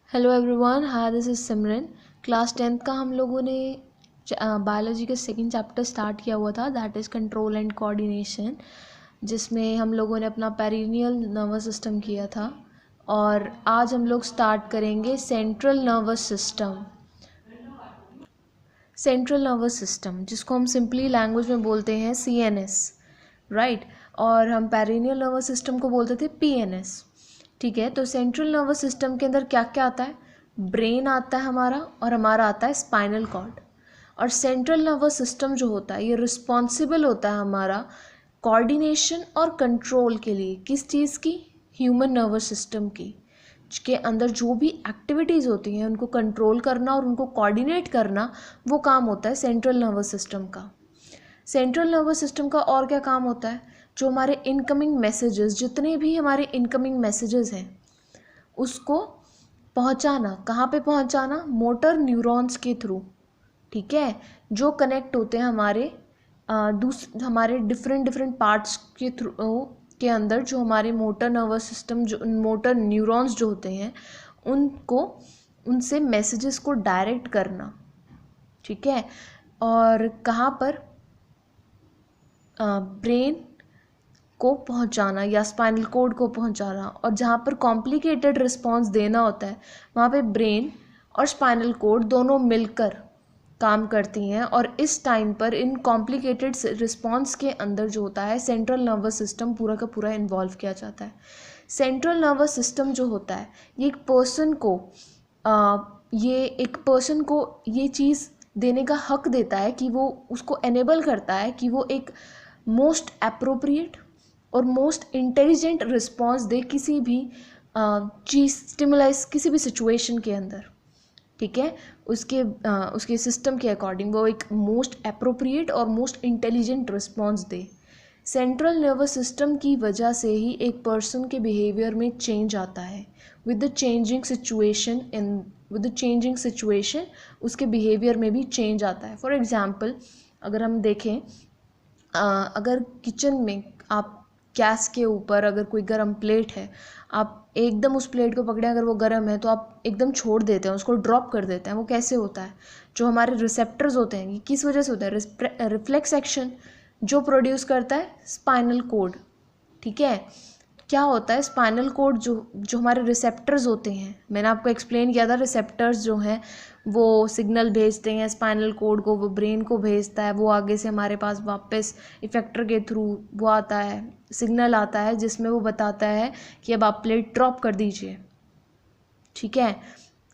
Hello everyone, hi this is Simran. Class 10th का हम लोगों ने बायोलॉजी का सेकंड चैप्टर स्टार्ट किया हुआ था, that is control and coordination, जिसमें हम लोगों ने अपना पेरिनियल नर्वस सिस्टम किया था। और आज हम लोग स्टार्ट करेंगे central nervous system. Central nervous system जिसको हम सिंपली लैंग्वेज में बोलते हैं CNS, राइट। और हम पेरिनियल नर्वस सिस्टम को बोलते थे PNS। ठीक है, तो सेंट्रल नर्वस सिस्टम के अंदर क्या क्या आता है? ब्रेन आता है हमारा, और हमारा आता है स्पाइनल कॉर्ड। और सेंट्रल नर्वस सिस्टम जो होता है ये रिस्पॉन्सिबल होता है हमारा कोऑर्डिनेशन और कंट्रोल के लिए। किस चीज़ की? ह्यूमन नर्वस सिस्टम की, के अंदर जो भी एक्टिविटीज़ होती हैं उनको कंट्रोल करना और उनको कोऑर्डिनेट करना, वो काम होता है सेंट्रल नर्वस सिस्टम का। सेंट्रल नर्वस सिस्टम का और क्या काम होता है? जो हमारे इनकमिंग मैसेजेस, जितने भी हमारे इनकमिंग मैसेजेस हैं उसको पहुंचाना। कहाँ पे पहुंचाना? मोटर न्यूरॉन्स के थ्रू। ठीक है, जो कनेक्ट होते हैं हमारे डिफरेंट पार्ट्स के थ्रू के अंदर, जो हमारे मोटर नर्वस सिस्टम, जो मोटर न्यूरॉन्स जो होते हैं उनको, उनसे मैसेजेस को डायरेक्ट करना। ठीक है, और कहाँ पर? ब्रेन को पहुंचाना या स्पाइनल कोड को पहुंचाना। और जहाँ पर कॉम्प्लिकेटेड रिस्पॉन्स देना होता है वहाँ पे ब्रेन और स्पाइनल कोड दोनों मिलकर काम करती हैं। और इस टाइम पर इन कॉम्प्लिकेटेड रिस्पॉन्स के अंदर जो होता है सेंट्रल नर्वस सिस्टम पूरा का पूरा इन्वॉल्व किया जाता है। सेंट्रल नर्वस सिस्टम जो होता है ये एक पर्सन को ये चीज़ देने का हक देता है कि वो उसको एनेबल करता है कि वो एक मोस्ट अप्रोप्रिएट और मोस्ट इंटेलिजेंट रिस्पॉन्स दे किसी भी चीज़, स्टिमुलाइज, किसी भी सिचुएशन के अंदर। ठीक है, उसके सिस्टम के अकॉर्डिंग वो एक मोस्ट अप्रोप्रिएट और मोस्ट इंटेलिजेंट रिस्पॉन्स दे। सेंट्रल नर्वस सिस्टम की वजह से ही एक पर्सन के बिहेवियर में चेंज आता है। विद द चेंजिंग सिचुएशन उसके बिहेवियर में भी चेंज आता है। फॉर एग्जाम्पल, अगर हम देखें, अगर किचन में आप गैस के ऊपर अगर कोई गरम प्लेट है, आप एकदम उस प्लेट को पकड़े, अगर वो गरम है तो आप एकदम छोड़ देते हैं, उसको ड्रॉप कर देते हैं। वो कैसे होता है? जो हमारे रिसेप्टर्स होते हैं, किस वजह से होता है? रिफ्लेक्स एक्शन जो प्रोड्यूस करता है स्पाइनल कोड। ठीक है, क्या होता है? स्पाइनल कोड जो हमारे रिसेप्टर्स होते हैं, मैंने आपको एक्सप्लेन किया था, रिसेप्टर्स जो हैं वो सिग्नल भेजते हैं स्पाइनल कोड को, वो ब्रेन को भेजता है, वो आगे से हमारे पास वापस इफेक्टर के थ्रू वो आता है, सिग्नल आता है जिसमें वो बताता है कि अब आप प्लेट ड्रॉप कर दीजिए। ठीक है,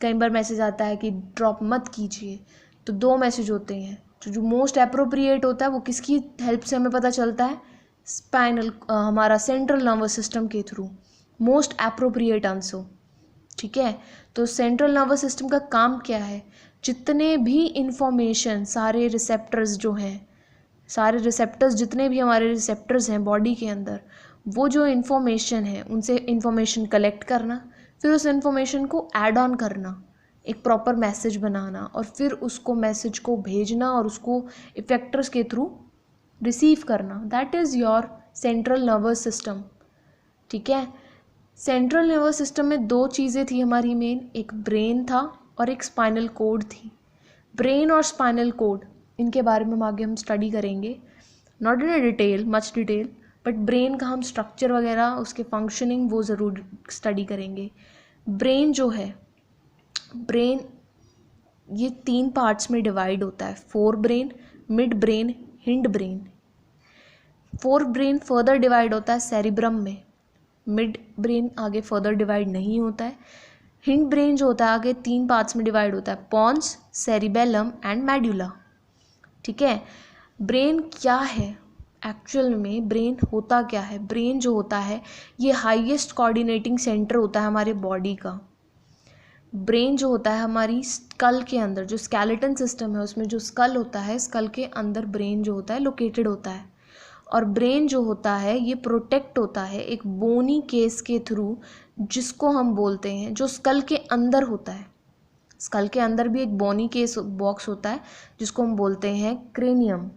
कई बार मैसेज आता है कि ड्रॉप मत कीजिए। तो दो मैसेज होते हैं। जो मोस्ट अप्रोप्रिएट होता है वो किसकी हेल्प से हमें पता चलता है? हमारा सेंट्रल नर्वस सिस्टम के थ्रू, मोस्ट अप्रोप्रिएट आंसर। ठीक है, तो सेंट्रल नर्वस सिस्टम का काम क्या है? जितने भी इंफॉर्मेशन, सारे रिसेप्टर्स जितने भी हमारे रिसेप्टर्स हैं बॉडी के अंदर, वो जो इन्फॉर्मेशन है उनसे इन्फॉर्मेशन कलेक्ट करना, फिर उस इन्फॉर्मेशन को ऐड ऑन करना, एक प्रॉपर मैसेज बनाना, और फिर उसको मैसेज को भेजना और उसको इफेक्टर्स के थ्रू रिसीव करना। That is your central nervous system. ठीक है, सेंट्रल नर्वस सिस्टम में दो चीज़ें थी हमारी मेन, एक ब्रेन था और एक स्पाइनल कोड थी। ब्रेन और स्पाइनल कोड, इनके बारे में आगे हम स्टडी करेंगे, not in much detail, but brain का हम स्ट्रक्चर वगैरह, उसके फंक्शनिंग वो ज़रूर स्टडी करेंगे। ब्रेन जो है, ब्रेन ये 3 पार्ट्स में डिवाइड होता है, fore brain, mid brain, hind brain. Fore brain further divide होता है सेरिब्रम में, मिड ब्रेन आगे फर्दर डिवाइड नहीं होता है। हिंड ब्रेन जो होता है आगे 3 पार्ट्स में डिवाइड होता है, पॉन्स, सेरिबेलम एंड मेडुला। ठीक है, ब्रेन क्या है एक्चुअल में? ब्रेन होता क्या है? ब्रेन जो होता है ये हाईएस्ट कोऑर्डिनेटिंग सेंटर होता है हमारे बॉडी का। ब्रेन जो होता है हमारी स्कल के अंदर, जो स्केलेटन सिस्टम है उसमें जो स्कल होता है, स्कल के अंदर ब्रेन जो होता है लोकेटेड होता है। और ब्रेन जो होता है ये प्रोटेक्ट होता है एक बोनी केस के थ्रू, जिसको हम बोलते हैं, जो स्कल के अंदर होता है। स्कल के अंदर भी एक बोनी केस बॉक्स होता है जिसको हम बोलते हैं क्रेनियम।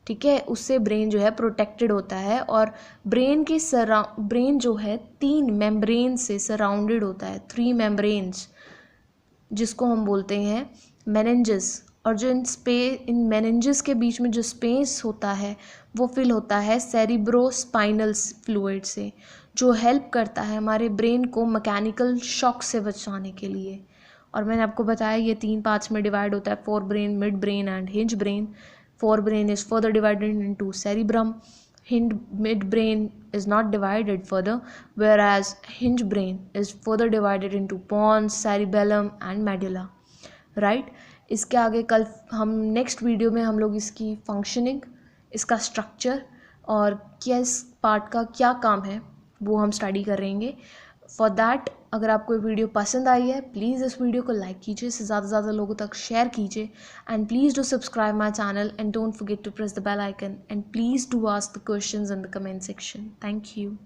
ठीक है, उससे ब्रेन जो है प्रोटेक्टेड होता है। और ब्रेन जो है 3 मेम्ब्रेन से सराउंडेड होता है, 3 मेम्ब्रेन्स, जिसको हम बोलते हैं मेनिंजेस, और जो इन मेनिंजेस के बीच में जो स्पेस होता है वो फिल होता है सेरिब्रोस्पाइनल फ्लूइड से, जो हेल्प करता है हमारे ब्रेन को मैकेनिकल शॉक से बचाने के लिए। और मैंने आपको बताया ये 3 पार्ट्स में डिवाइड होता है, fore brain, mid brain and hinge brain. Fore brain is further divided into cerebrum, mid brain is not divided further, whereas hinge brain is further divided into pons, cerebellum and medulla, right? इसके आगे कल हम next video में हम लोग इसकी functioning, इसका structure और किस पार्ट का क्या काम है वो हम स्टडी करेंगे। फॉर दैट अगर आपको ये वीडियो पसंद आई है प्लीज़ इस वीडियो को लाइक कीजिए, इसे ज़्यादा से ज़्यादा लोगों तक शेयर कीजिए, and please do subscribe my channel and don't forget to press the bell icon, and please do ask the questions in the comment section. Thank you.